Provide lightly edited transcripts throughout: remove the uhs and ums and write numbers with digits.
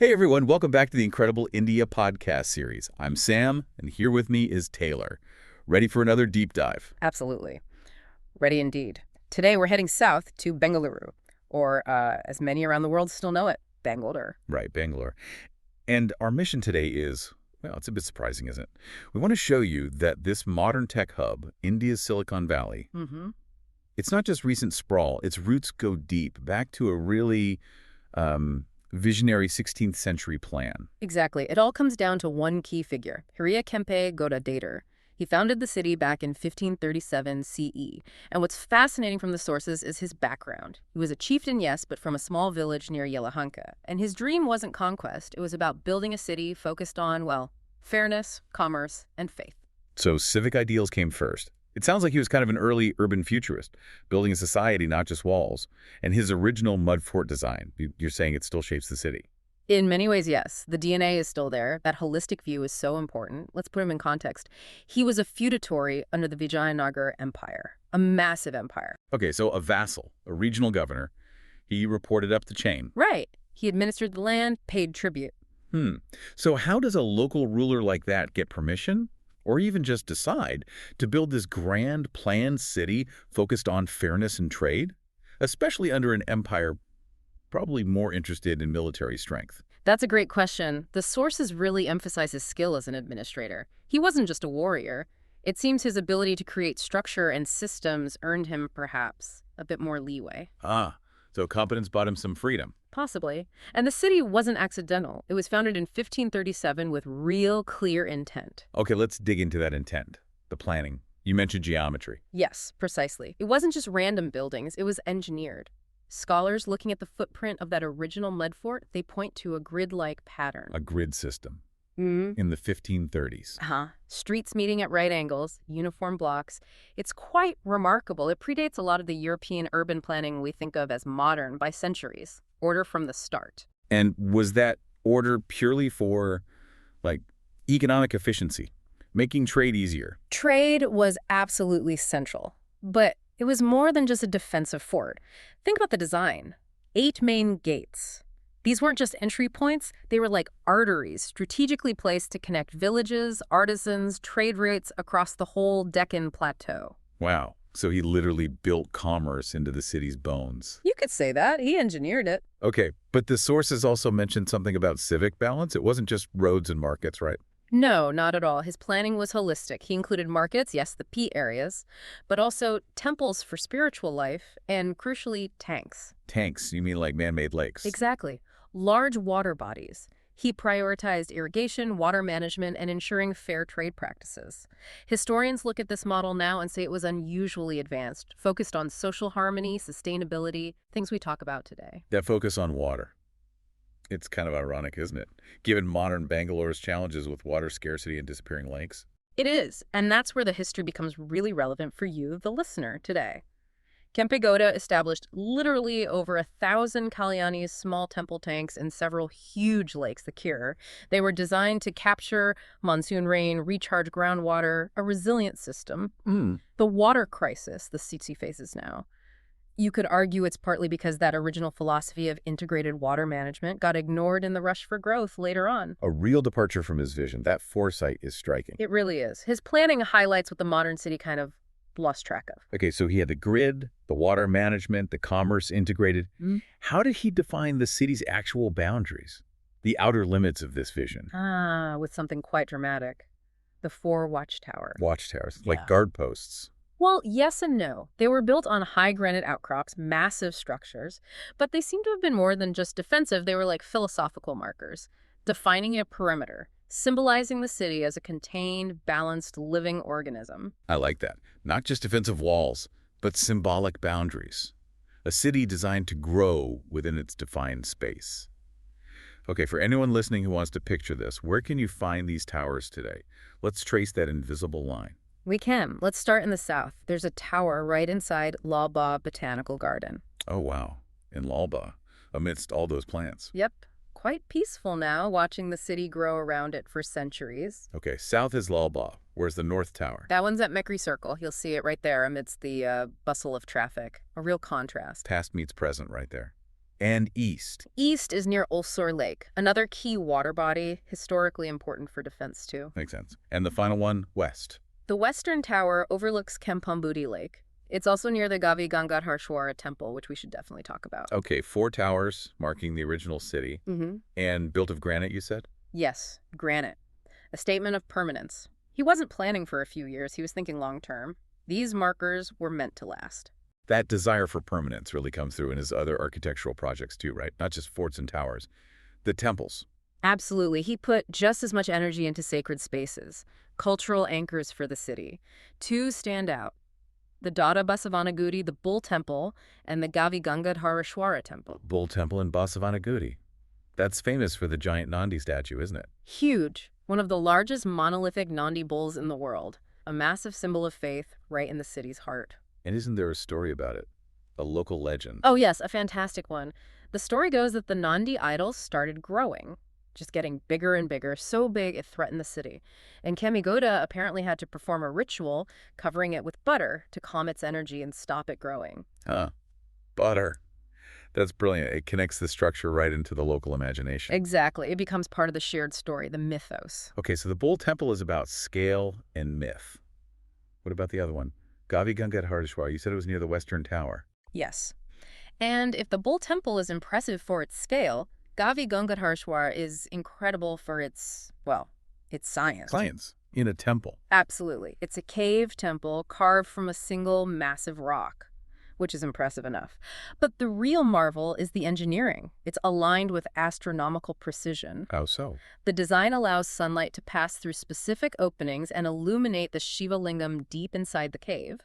Hey everyone, welcome back to the Incredible India podcast series. I'm Sam, and here with me is Taylor. Ready for another deep dive? Absolutely. Ready indeed. Today we're heading south to Bengaluru, or as many around the world still know it, Bangalore. Right, Bangalore. And our mission today is, well, it's a bit surprising, isn't it? We want to show you that this modern tech hub, India's Silicon Valley, it's not just recent sprawl, its roots go deep, back to a really visionary 16th century plan. Exactly. It all comes down to one key figure, Kempe Gowda. He founded the city back in 1537 CE. And what's fascinating from the sources is his background. He was a chieftain, yes, but from a small village near Yelahanka. And his dream wasn't conquest. It was about building a city focused on, well, fairness, commerce, and faith. So civic ideals came first. It sounds like he was kind of an early urban futurist, building a society, not just walls. And his original mud fort design, you're saying it still shapes the city. In many ways, yes. The DNA is still there. That holistic view is so important. Let's put him in context. He was a feudatory under the Vijayanagar Empire, a massive empire. Okay, so a vassal, a regional governor. He reported up the chain. Right. He administered the land, paid tribute. So how does a local ruler like that get permission, or even just decide, to build this grand planned city focused on fairness and trade, especially under an empire probably more interested in military strength? That's a great question. The sources really emphasize his skill as an administrator. He wasn't just a warrior. It seems his ability to create structure and systems earned him, perhaps, a bit more leeway. So competence bought him some freedom. Possibly. And the city wasn't accidental. It was founded in 1537 with real clear intent. Okay, let's dig into that intent, the planning. You mentioned geometry. Yes, precisely. It wasn't just random buildings, it was engineered. Scholars looking at the footprint of that original mud fort, they point to a grid-like pattern. A grid system. In the 1530s. Streets meeting at right angles, uniform blocks. It's quite remarkable. It predates a lot of the European urban planning we think of as modern by centuries. Order from the start. And was that order purely for, economic efficiency, making trade easier? Trade was absolutely central, but it was more than just a defensive fort. Think about the design. 8 main gates. These weren't just entry points, they were like arteries strategically placed to connect villages, artisans, trade routes across the whole Deccan Plateau. Wow. So he literally built commerce into the city's bones. You could say that. He engineered it. Okay, but the sources also mentioned something about civic balance. It wasn't just roads and markets, right? No, not at all. His planning was holistic. He included markets, yes, the P areas, but also temples for spiritual life and, crucially, tanks. Tanks? You mean like man-made lakes? Exactly. Large water bodies. He prioritized irrigation, water management, and ensuring fair trade practices. Historians look at this model now and say it was unusually advanced, focused on social harmony, sustainability, things we talk about today. That focus on water. It's kind of ironic, isn't it? Given modern Bangalore's challenges with water scarcity and disappearing lakes. It is, and that's where the history becomes really relevant for you, the listener, today. Kempe Gowda established literally over 1,000 Kalyani's small temple tanks and several huge lakes, the Kir. They were designed to capture monsoon rain, recharge groundwater, a resilient system. The water crisis the city faces now. You could argue it's partly because that original philosophy of integrated water management got ignored in the rush for growth later on. A real departure from his vision. That foresight is striking. It really is. His planning highlights what the modern city kind of lost track of. Okay, so he had the grid, the water management, the commerce integrated. How did he define the city's actual boundaries, the outer limits of this vision? With something quite dramatic. The 4 watchtowers. Watchtowers, like guard posts. Well, yes and no. They were built on high granite outcrops, massive structures, but they seem to have been more than just defensive. They were like philosophical markers, defining a perimeter, symbolizing the city as a contained, balanced, living organism. I like that. Not just defensive walls, but symbolic boundaries. A city designed to grow within its defined space. Okay, for anyone listening who wants to picture this, where can you find these towers today? Let's trace that invisible line. We can. Let's start in the south. There's a tower right inside Lalba Botanical Garden. Oh, wow. In Lalba, amidst all those plants. Yep. Quite peaceful now, watching the city grow around it for centuries. Okay, south is Lalba. Where's the north tower? That one's at Mekri Circle. You'll see it right there amidst the bustle of traffic. A real contrast. Past meets present right there. And east. East is near Ulsor Lake, another key water body, historically important for defense too. Makes sense. And the final one, west. The western tower overlooks Kempe Gowda Lake. It's also near the Gavi Ganga Harshwara temple, which we should definitely talk about. Okay, 4 towers marking the original city. And built of granite, you said? Yes, granite. A statement of permanence. He wasn't planning for a few years, he was thinking long term. These markers were meant to last. That desire for permanence really comes through in his other architectural projects too, right? Not just forts and towers. The temples. Absolutely. He put just as much energy into sacred spaces, cultural anchors for the city. 2 stand out. The Dada Basavanagudi, the Bull Temple, and the Gavi Ganga Harishwara Temple. Bull Temple in Basavanagudi. That's famous for the giant Nandi statue, isn't it? Huge. One of the largest monolithic Nandi bulls in the world. A massive symbol of faith right in the city's heart. And isn't there a story about it? A local legend. Oh yes, a fantastic one. The story goes that the Nandi idols started growing, just getting bigger and bigger, so big it threatened the city. And Kempe Gowda apparently had to perform a ritual covering it with butter to calm its energy and stop it growing. Huh. Butter. That's brilliant. It connects the structure right into the local imagination. Exactly. It becomes part of the shared story, the mythos. Okay, so the Bull Temple is about scale and myth. What about the other one? Gavi Ganga Heritage. You said it was near the Western Tower. Yes. And if the Bull Temple is impressive for its scale, Gavi Ganga Harishwar is incredible for its, well, its science. Science in a temple. Absolutely. It's a cave temple carved from a single massive rock, which is impressive enough. But the real marvel is the engineering. It's aligned with astronomical precision. How so? The design allows sunlight to pass through specific openings and illuminate the Shiva Lingam deep inside the cave,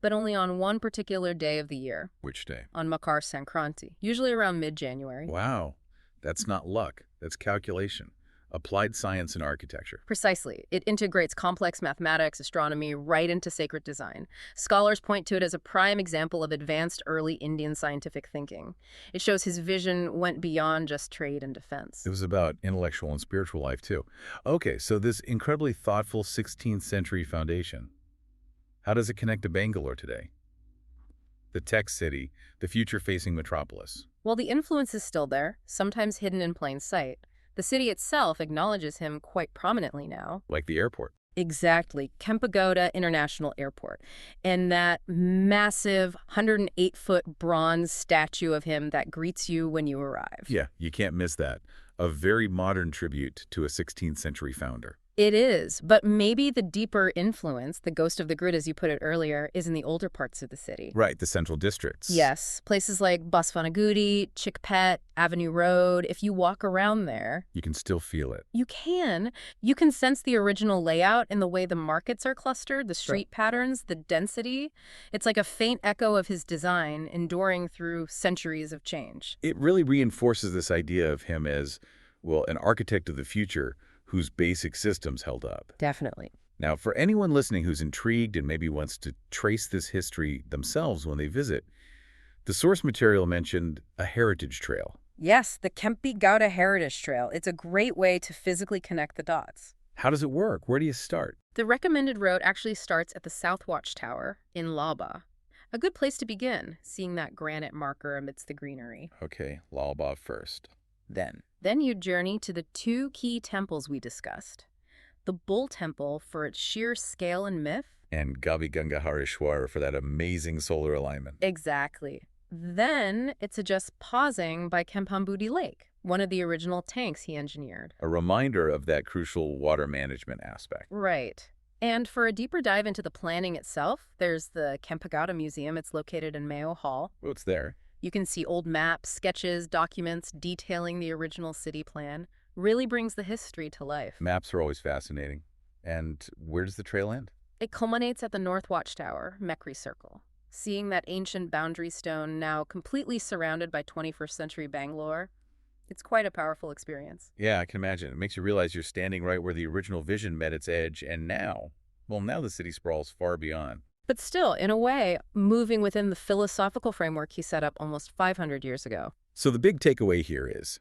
but only on one particular day of the year. Which day? On Makar Sankranti, usually around mid-January. Wow. That's not luck. That's calculation. Applied science and architecture. Precisely. It integrates complex mathematics, astronomy, right into sacred design. Scholars point to it as a prime example of advanced early Indian scientific thinking. It shows his vision went beyond just trade and defense. It was about intellectual and spiritual life, too. Okay, so this incredibly thoughtful 16th century foundation, how does it connect to Bangalore today? The tech city, the future-facing metropolis. Well, the influence is still there, sometimes hidden in plain sight. The city itself acknowledges him quite prominently now. Like the airport. Exactly. Kempe Gowda International Airport. And that massive 108-foot bronze statue of him that greets you when you arrive. Yeah, you can't miss that. A very modern tribute to a 16th century founder. It is, but maybe the deeper influence, the ghost of the grid as you put it earlier, is in the older parts of the city. Right, the central districts. Yes, places like Basvanagudi, Chickpet, Avenue Road. If you walk around there, You can still feel it. you can. You can sense the original layout in the way the markets are clustered, the street patterns, the density. It's like a faint echo of his design, enduring through centuries of change. It really reinforces this idea of him as, well, an architect of the future whose basic systems held up. Definitely. Now, for anyone listening who's intrigued and maybe wants to trace this history themselves when they visit, the source material mentioned a heritage trail. Yes, the Kempe Gowda Heritage Trail. It's a great way to physically connect the dots. How does it work? Where do you start? The recommended route actually starts at the South Watchtower in Laba. A good place to begin, seeing that granite marker amidst the greenery. Okay, Lalbagh first. Then you journey to the 2 key temples we discussed. The Bull Temple for its sheer scale and myth. And Gavi Ganga Harishwara for that amazing solar alignment. Exactly. Then it suggests pausing by Kempambudi Lake, one of the original tanks he engineered. A reminder of that crucial water management aspect. Right. And for a deeper dive into the planning itself, there's the Kempe Gowda Museum. It's located in Mayo Hall. What's there? You can see old maps, sketches, documents detailing the original city plan. Really brings the history to life. Maps are always fascinating. And where does the trail end? It culminates at the North Watchtower, Mekri Circle. Seeing that ancient boundary stone now completely surrounded by 21st century Bangalore, it's quite a powerful experience. Yeah, I can imagine. It makes you realize you're standing right where the original vision met its edge, and now the city sprawls far beyond. But still, in a way, moving within the philosophical framework he set up almost 500 years ago. So the big takeaway here is,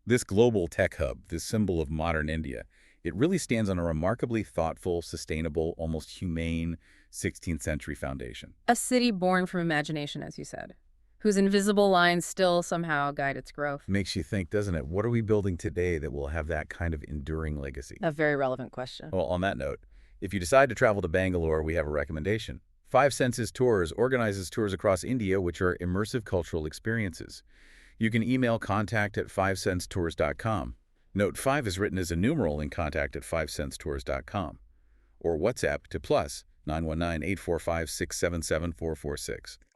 this global tech hub, this symbol of modern India, it really stands on a remarkably thoughtful, sustainable, almost humane 16th century foundation. A city born from imagination, as you said. whose invisible lines still somehow guide its growth. Makes you think, doesn't it? What are we building today that will have that kind of enduring legacy? A very relevant question. Well, on that note, if you decide to travel to Bangalore, we have a recommendation. Five Senses Tours organizes tours across India, which are immersive cultural experiences. You can email contact@fivesenstours.com. Note 5 is written as a numeral in contact@fivesenstours.com. Or WhatsApp to +919 845 677 446.